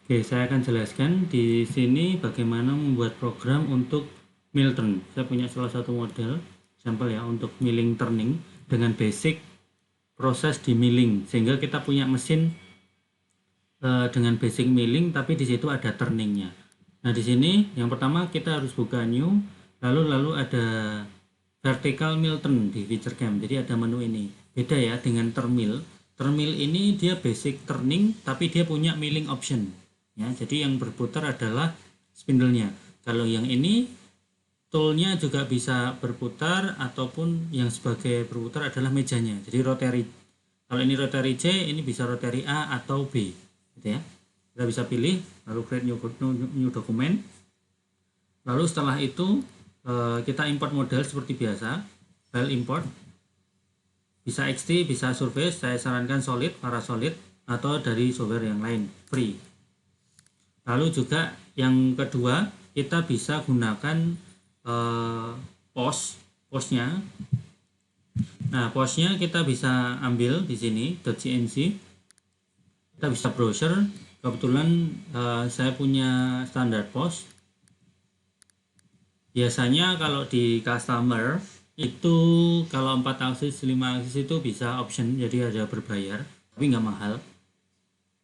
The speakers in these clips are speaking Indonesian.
Oke, saya akan jelaskan di sini bagaimana membuat program untuk mill turn. Saya punya salah satu model sampel ya untuk milling turning dengan basic proses di milling, sehingga kita punya mesin dengan basic milling tapi di situ ada turningnya. Nah, di sini yang pertama kita harus buka new, lalu ada vertical mill turn di feature cam. Jadi ada menu ini. Beda ya dengan termill. Termill ini dia basic turning tapi dia punya milling option. Ya, jadi yang berputar adalah spindle-nya. Kalau yang ini toolnya juga bisa berputar ataupun yang sebagai berputar adalah mejanya. Jadi rotary. Kalau ini rotary C, ini bisa rotary A atau B, gitu ya. Kita bisa pilih, lalu create new document. Lalu setelah itu kita import model seperti biasa, file import. Bisa XT, bisa Surface, saya sarankan Solid, Parasolid, atau dari software yang lain, free. Lalu juga yang kedua, kita bisa gunakan postnya. Nah, postnya kita bisa ambil di sini .cnc. Kita bisa browser. Kebetulan saya punya standar post. Biasanya kalau di customer itu kalau 4 aksis 5 aksis itu bisa option, jadi ada berbayar tapi nggak mahal.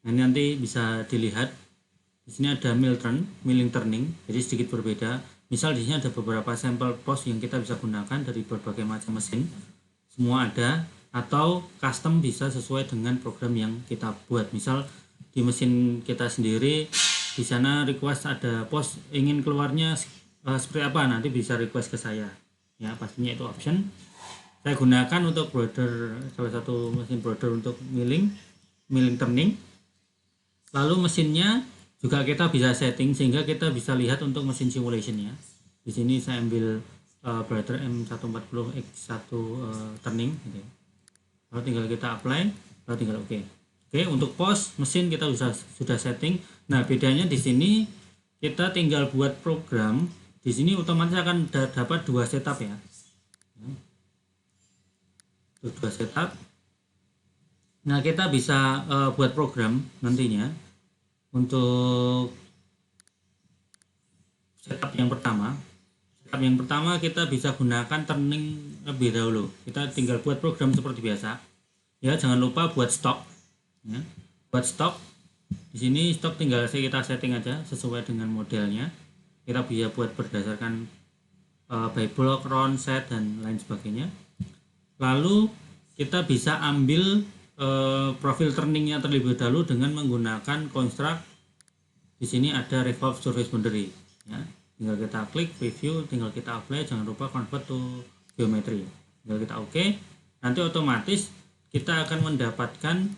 Nah, ini nanti bisa dilihat di sini ada milling turning, jadi sedikit berbeda. Misal di sini ada beberapa sampel post yang kita bisa gunakan dari berbagai macam mesin, semua ada, atau custom bisa sesuai dengan program yang kita buat. Misal di mesin kita sendiri di sana request ada post ingin keluarnya seperti apa, nanti bisa request ke saya ya, pastinya itu option. Saya gunakan untuk brother, salah satu mesin brother untuk milling turning. Lalu mesinnya juga kita bisa setting sehingga kita bisa lihat untuk mesin simulationnya. Di sini saya ambil brother M140X1 turning gitu ya. Lalu tinggal kita apply, lalu tinggal oke. Oke, untuk post mesin kita sudah setting. Nah, bedanya di sini kita tinggal buat program. Di sini otomatis akan dapat dua setup ya. Dua setup. Nah, kita bisa buat program nantinya untuk setup yang pertama. Setup yang pertama kita bisa gunakan turning lebih dahulu. Kita tinggal buat program seperti biasa. Ya, jangan lupa buat stok. Ya. Buat stok. Di sini stok tinggal kita setting aja sesuai dengan modelnya. Kita bisa buat berdasarkan by block, round, set, dan lain sebagainya. Lalu kita bisa ambil profil turningnya terlebih dahulu dengan menggunakan construct. Di sini ada revolve surface boundary. Ya. Tinggal kita klik preview, tinggal kita apply, jangan lupa convert to geometry. Tinggal kita oke. Nanti otomatis kita akan mendapatkan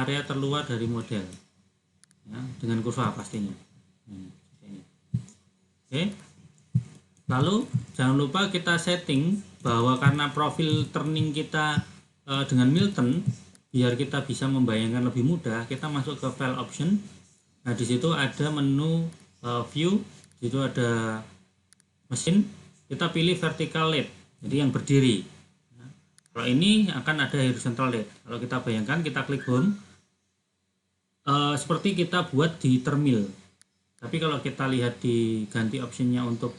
area terluar dari model. Ya, dengan kurva pastinya. Oke. Lalu jangan lupa kita setting bahwa karena profil turning kita dengan Milton, biar kita bisa membayangkan lebih mudah, kita masuk ke file option. Nah, di situ ada menu view, di situ ada mesin, kita pilih vertical lead, jadi yang berdiri. Nah, kalau ini akan ada horizontal lead. Kalau kita bayangkan, kita klik home, seperti kita buat di termill. Tapi kalau kita lihat di ganti optionnya untuk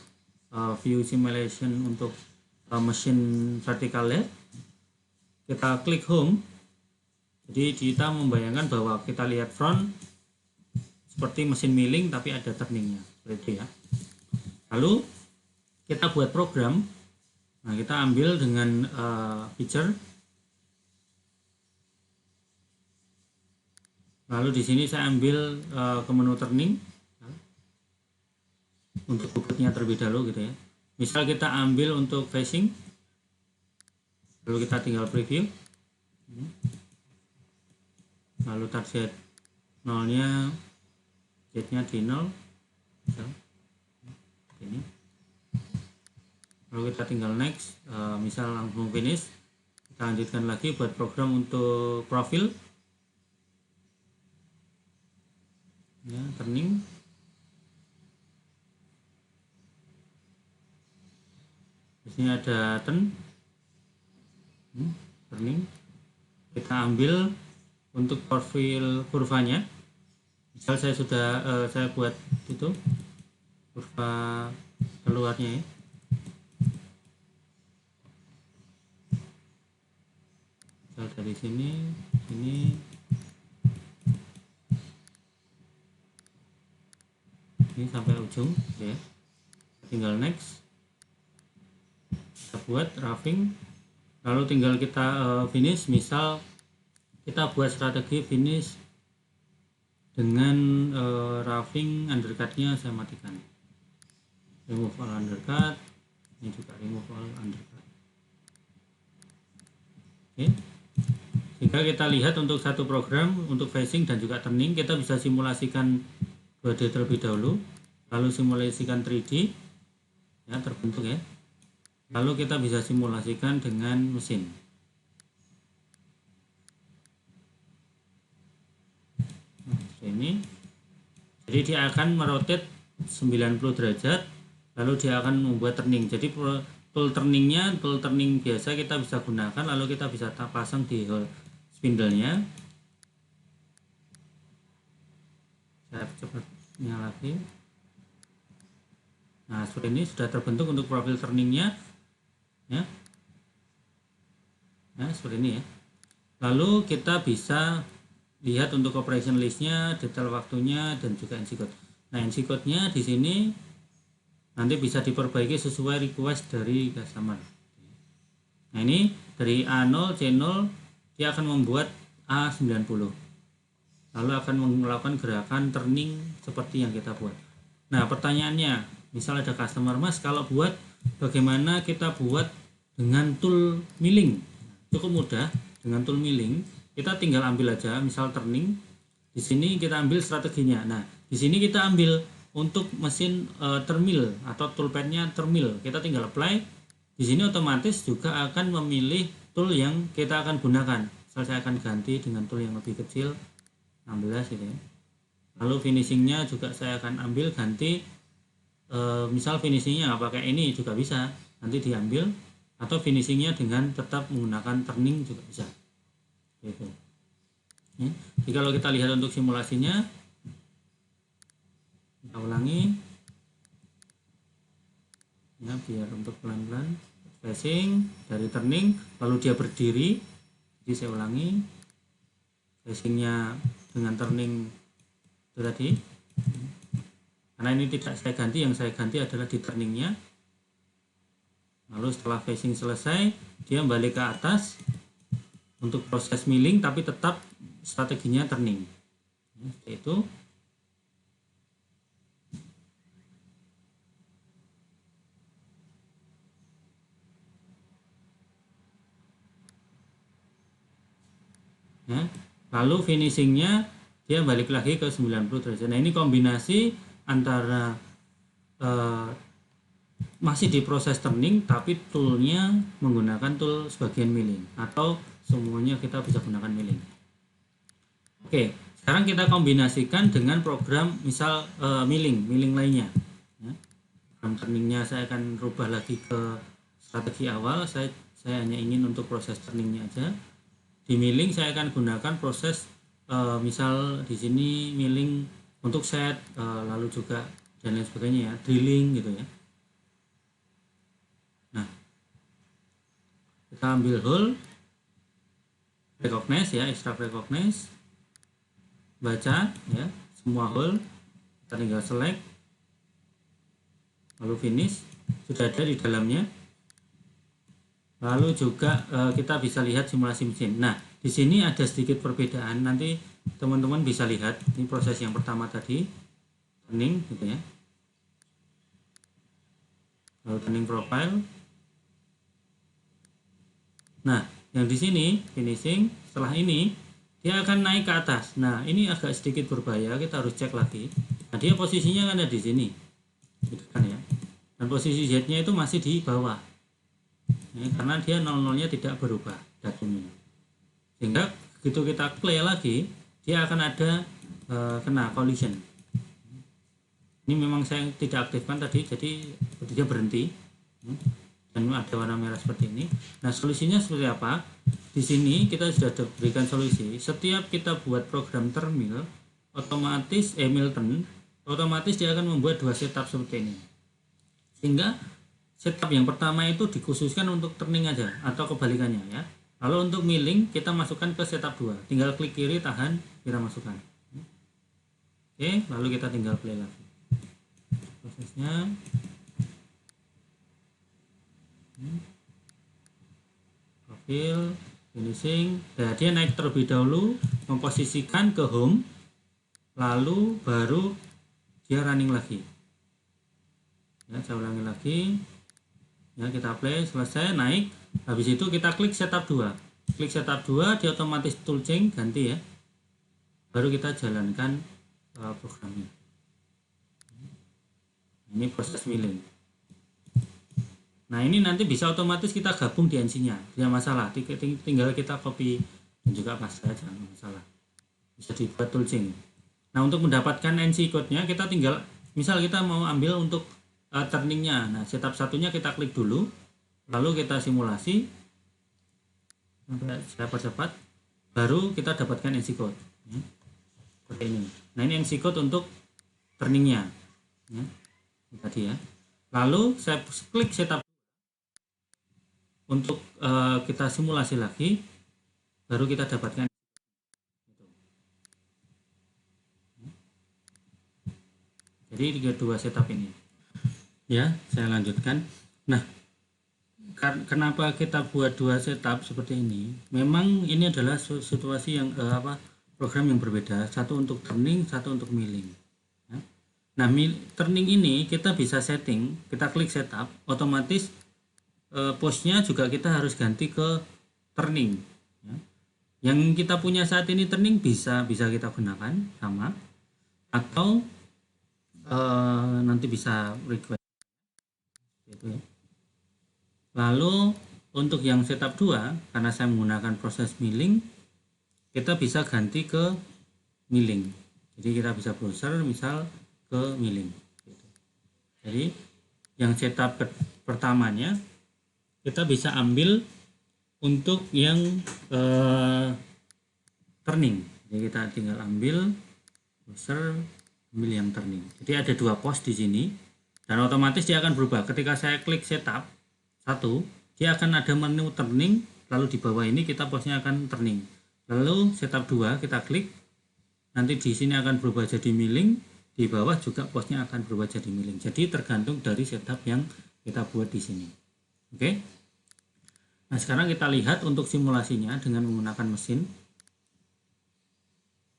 view simulation untuk mesin vertical lead, kita klik home, jadi kita membayangkan bahwa kita lihat front seperti mesin milling tapi ada turningnya seperti itu ya. Lalu kita buat program. Nah, kita ambil dengan feature. Lalu di sini saya ambil ke menu turning untuk bobotnya terlebih dahulu gitu ya. Misal kita ambil untuk facing, lalu kita tinggal preview, lalu target nolnya, Z-nya di 0, ini. Lalu kita tinggal next, misal langsung finish. Kita lanjutkan lagi buat program untuk profil, ya, turning. Di sini ada turning. Kita ambil untuk profil kurvanya. Misal saya buat itu kurva keluarnya ya. Misal dari sini ini sampai ujung ya. Tinggal next, kita buat roughing, lalu tinggal kita finish. Misal kita buat strategi finish dengan roughing undercutnya saya matikan, remove all undercut, ini juga remove all undercut. Oke, jika kita lihat untuk satu program untuk facing dan juga turning, kita bisa simulasikan 2D terlebih dahulu, lalu simulasikan 3D ya, terbentuk ya, lalu kita bisa simulasikan dengan mesin. Nah, ini jadi dia akan merotate 90 derajat, lalu dia akan membuat turning. Jadi tool turning biasa kita bisa gunakan, lalu kita bisa pasang di spindle-nya. Saya cepatnya lagi. Nah, seperti ini sudah terbentuk untuk profil turningnya ya. Nah, seperti ini ya. Lalu kita bisa lihat untuk operation listnya, detail waktunya, dan juga NC code. Nah, NC code-nya di sini nanti bisa diperbaiki sesuai request dari customer. Nah, ini dari A0 C0 dia akan membuat A90, lalu akan melakukan gerakan turning seperti yang kita buat. Nah, pertanyaannya, misal ada customer, Mas, kalau buat bagaimana kita buat dengan tool milling? Cukup mudah, dengan tool milling kita tinggal ambil aja misal turning, di sini kita ambil strateginya. Nah, di sini kita ambil untuk mesin termil atau toolpadnya termil, kita tinggal apply. Di sini otomatis juga akan memilih tool yang kita akan gunakan. Misal saya akan ganti dengan tool yang lebih kecil, 16 gitu ya. Lalu finishingnya juga saya akan ambil ganti, misal finishingnya nggak pakai ini juga bisa, nanti diambil, atau finishingnya dengan tetap menggunakan turning juga bisa gitu ya. Jadi kalau kita lihat untuk simulasinya, kita ulangi ya, biar untuk pelan-pelan. Facing dari turning, lalu dia berdiri, jadi saya ulangi facingnya dengan turning itu tadi, karena ini tidak saya ganti, yang saya ganti adalah di turningnya. Lalu setelah facing selesai, dia balik ke atas untuk proses milling, tapi tetap strateginya turning seperti itu. Ya, lalu finishingnya dia balik lagi ke 90 derajat. Nah, ini kombinasi antara masih di proses turning tapi toolnya menggunakan tool sebagian milling, atau semuanya kita bisa gunakan milling. Oke, sekarang kita kombinasikan dengan program misal milling lainnya ya. Program turningnya saya akan rubah lagi ke strategi awal. Saya hanya ingin untuk proses turningnya aja. Di milling saya akan gunakan proses misal di sini milling untuk set, lalu juga dan lain sebagainya ya, drilling gitu ya. Nah, kita ambil whole, recognize ya, extract recognize, baca ya semua whole, kita tinggal select, lalu finish, sudah ada di dalamnya. Lalu juga kita bisa lihat simulasi mesin. Nah, di sini ada sedikit perbedaan, nanti teman-teman bisa lihat. Ini proses yang pertama tadi, turning gitu ya. Lalu turning profile. Nah, yang di sini finishing, setelah ini dia akan naik ke atas. Nah, ini agak sedikit berbahaya, kita harus cek lagi. Nah, dia posisinya kan ada di sini, gitu kan ya. Dan posisi Z-nya itu masih di bawah. Ya, karena dia 00-nya tidak berubah datumnya, sehingga begitu kita play lagi dia akan ada kena collision. Ini memang saya tidak aktifkan tadi, jadi dia berhenti dan ada warna merah seperti ini. Nah, solusinya seperti apa? Di sini kita sudah berikan solusi. Setiap kita buat program termil, Milton otomatis dia akan membuat dua setup seperti ini, sehingga setup yang pertama itu dikhususkan untuk turning aja atau kebalikannya ya. Lalu untuk milling kita masukkan ke setup 2, tinggal klik kiri, tahan, kita masukkan. Oke, lalu kita tinggal play lagi prosesnya. Profil, finishing, nah, dia naik terlebih dahulu, memposisikan ke home, lalu baru dia running lagi ya. Saya ulangi lagi ya, kita play, selesai, naik, habis itu kita klik setup 2, klik setup 2, dia otomatis toolchain ganti ya, baru kita jalankan programnya. Ini proses milling. Nah ini nanti bisa otomatis kita gabung di NC nya, tidak masalah, tinggal kita copy dan juga paste aja, nggak masalah, bisa dibuat toolchain. Nah untuk mendapatkan NC code-nya kita tinggal, misal kita mau ambil untuk turningnya, nah setup satunya kita klik dulu, lalu kita simulasi sampai cepat, baru kita dapatkan NC code ya, seperti ini. Nah ini NC code untuk turningnya ya, tadi ya. Lalu saya klik setup untuk kita simulasi lagi, baru kita dapatkan. Jadi dua setup ini ya, saya lanjutkan. Nah kenapa kita buat dua setup seperti ini, memang ini adalah situasi yang program yang berbeda, satu untuk turning, satu untuk milling ya. Nah turning ini kita bisa setting, kita klik setup, otomatis postnya juga kita harus ganti ke turning ya. Yang kita punya saat ini turning bisa kita gunakan sama, atau nanti bisa request gitu ya. Lalu untuk yang setup 2, karena saya menggunakan proses milling, kita bisa ganti ke milling. Jadi kita bisa browser misal ke milling gitu. Jadi yang setup pertamanya kita bisa ambil untuk yang turning. Jadi kita tinggal ambil browser, ambil yang turning. Jadi ada dua post di sini dan otomatis dia akan berubah. Ketika saya klik setup 1, dia akan ada menu turning, lalu di bawah ini kita postnya akan turning. Lalu setup 2 kita klik, nanti di sini akan berubah jadi milling, di bawah juga postnya akan berubah jadi milling. Jadi tergantung dari setup yang kita buat di sini. Oke. Nah sekarang kita lihat untuk simulasinya dengan menggunakan mesin.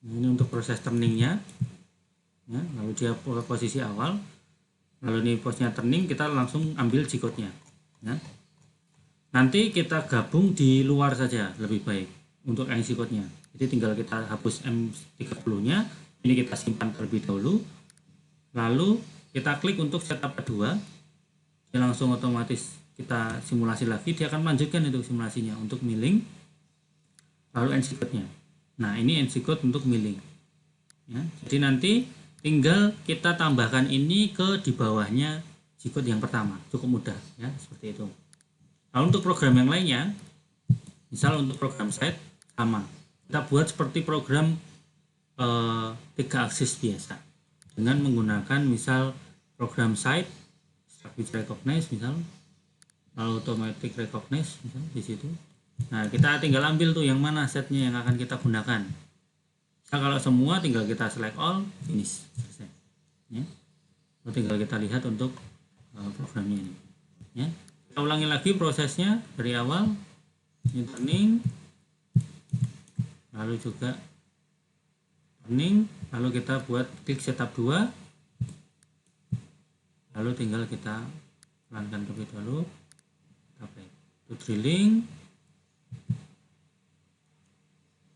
Nah, ini untuk proses turningnya ya, lalu dia posisi awal, lalu ini postnya turning, kita langsung ambil G-code-nya ya. Nanti kita gabung di luar saja lebih baik untuk NC code-nya. Jadi tinggal kita hapus M30-nya, ini kita simpan terlebih dahulu, lalu kita klik untuk setup kedua, dia langsung otomatis kita simulasi lagi, dia akan melanjutkan itu simulasinya untuk milling, lalu NC code-nya. Nah ini NC code untuk milling ya. Jadi nanti tinggal kita tambahkan ini ke di bawahnya G-code yang pertama, cukup mudah ya, seperti itu. Lalu untuk program yang lainnya, misal untuk program site sama, kita buat seperti program 3 aksis biasa dengan menggunakan misal program site speech recognize misal, lalu automatic recognize misal di situ. Nah kita tinggal ambil tuh yang mana setnya yang akan kita gunakan. Nah, kalau semua tinggal kita select all, finish, selesai ya. Lalu tinggal kita lihat untuk programnya ini ya. Kita ulangi lagi prosesnya dari awal, ini turning, lalu juga turning, lalu kita buat klik setup 2, lalu tinggal kita pelankan terlebih dahulu, kita play to drilling,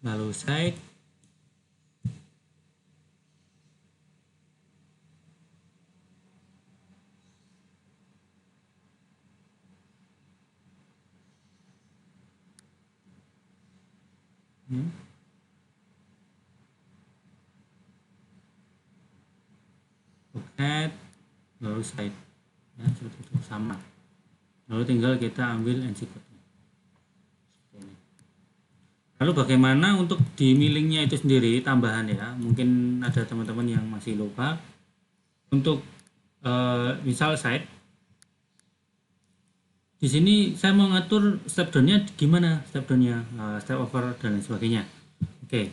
lalu side, bucket, lalu side ya, seperti itu sama. Lalu tinggal kita ambil NC code. Lalu bagaimana untuk di millingnya itu sendiri, tambahan ya, mungkin ada teman-teman yang masih lupa. Untuk misal site, di sini saya mau ngatur step down-nya gimana, step down-nya, step over dan lain sebagainya. Oke,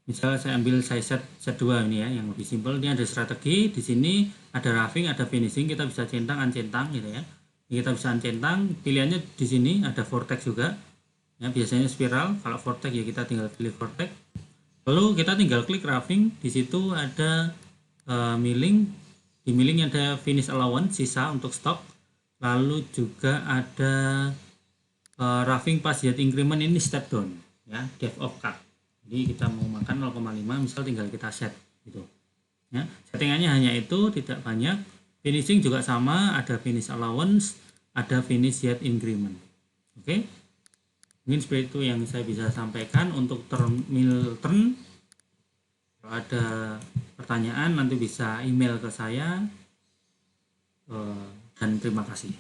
misal saya ambil saya set 2 ini ya, yang lebih simpel. Ini ada strategi, di sini ada roughing, ada finishing, kita bisa centang, uncentang gitu ya. Kita bisa uncentang, pilihannya di sini ada vortex juga. Ya, biasanya spiral, kalau vortex ya kita tinggal pilih vortex. Lalu kita tinggal klik roughing, di situ ada milling, di milling ada finish allowance, sisa untuk stok. Lalu juga ada roughing pas yield increment, ini step down ya, depth of cut. Jadi kita mau makan 0,5 misal tinggal kita set gitu ya. Settingannya hanya itu, tidak banyak. Finishing juga sama, ada finish allowance, ada finish yield increment. Oke, mungkin seperti itu yang saya bisa sampaikan untuk Miltern. Kalau ada pertanyaan nanti bisa email ke saya, dan terima kasih.